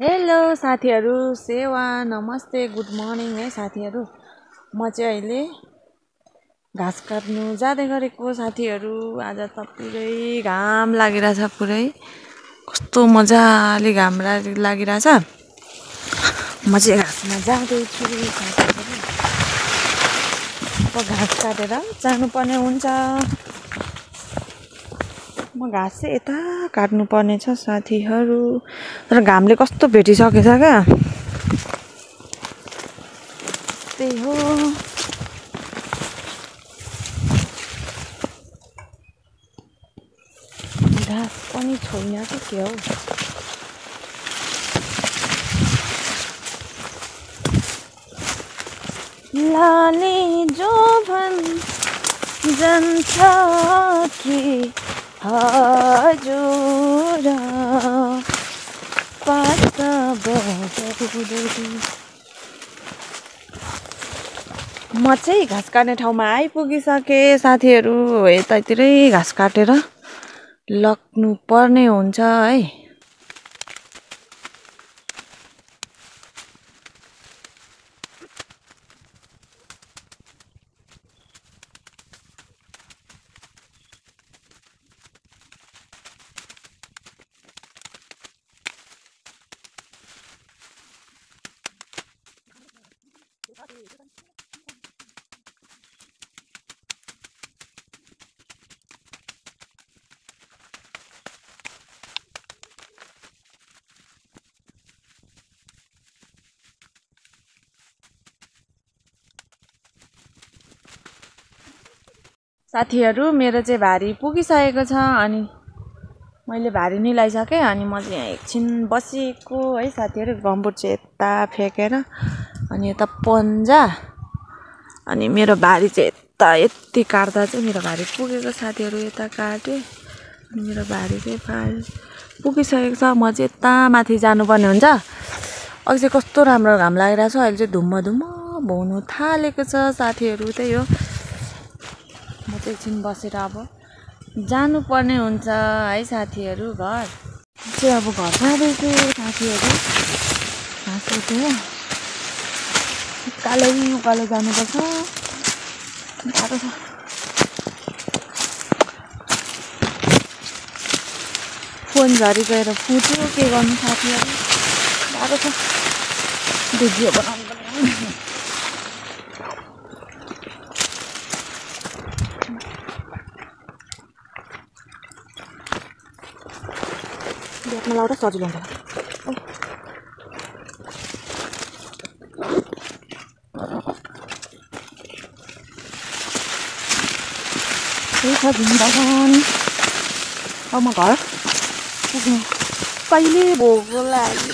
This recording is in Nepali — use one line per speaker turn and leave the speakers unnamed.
हेलो साथीहरू, सेवा नमस्ते, गुड मर्निङ है साथीहरू। म चाहिँ अहिले घाँस काट्नु जाँदै गरेको साथीहरू। आज त पुरै घाम लागिरहेछ, पुरै कस्तो मजाले घाम लागिरहेछ। म चाहिँ घाँसमा जाँदैछु साथीहरू। अब घाँस काटेर जानुपर्ने हुन्छ। म घाँस चाहिँ यता काट्नुपर्ने छ साथीहरू, तर घामले कस्तो भेटिसकेछ क्या। त्यही हो, घाँस पनि छैन कि के हो। लाली जोभन जान्छ कि हजुर पात बजाउँदै। म चाहिँ घाँस काट्ने ठाउँमा आइपुगिसकेँ साथीहरू। यतातिरै घाँस काटेर लग्नु पर्ने हुन्छ है। साथीहरू, मेरो चाहिँ भारी पुगिसकेको छ अनि मैले भारी नि लगाइसकेँ। अनि म चाहिँ यहाँ एकछिन बसेको है साथीहरू। गम्बुट चाहिँ यता फ्याँकेर अनि यता पन्जा अनि मेरो भारी चाहिँ यति काट्दा चाहिँ मेरो भारी पुगेको साथीहरू। यता काटेँ अनि मेरो भारी चाहिँ पुगिसकेको छ। म चाहिँ यता माथि जानुपर्ने हुन्छ। अघि चाहिँ कस्तो राम्रो घाम लागिरहेको छ, अहिले चाहिँ धुम्म हुनु थालेको छ साथीहरू। त्यही हो, म चाहिँ एकछिन बसेर अब जानुपर्ने हुन्छ है साथीहरू। घर चाहिँ अब घर जाँदैछु साथीहरू। घाँस उठेर उकालो जानुपर्छ। गाह्रो छ, फोन झरी गएर फुट्यो, के गर्नु साथीहरू। गाह्रो छ, भिडियो बनाउनु पर्ने। ब्यागमा लाउँदा सजिलो हुन्छ। त्यही छ जिन्दगी। अब म घर पुग्नु कहिले भोक लाग्यो।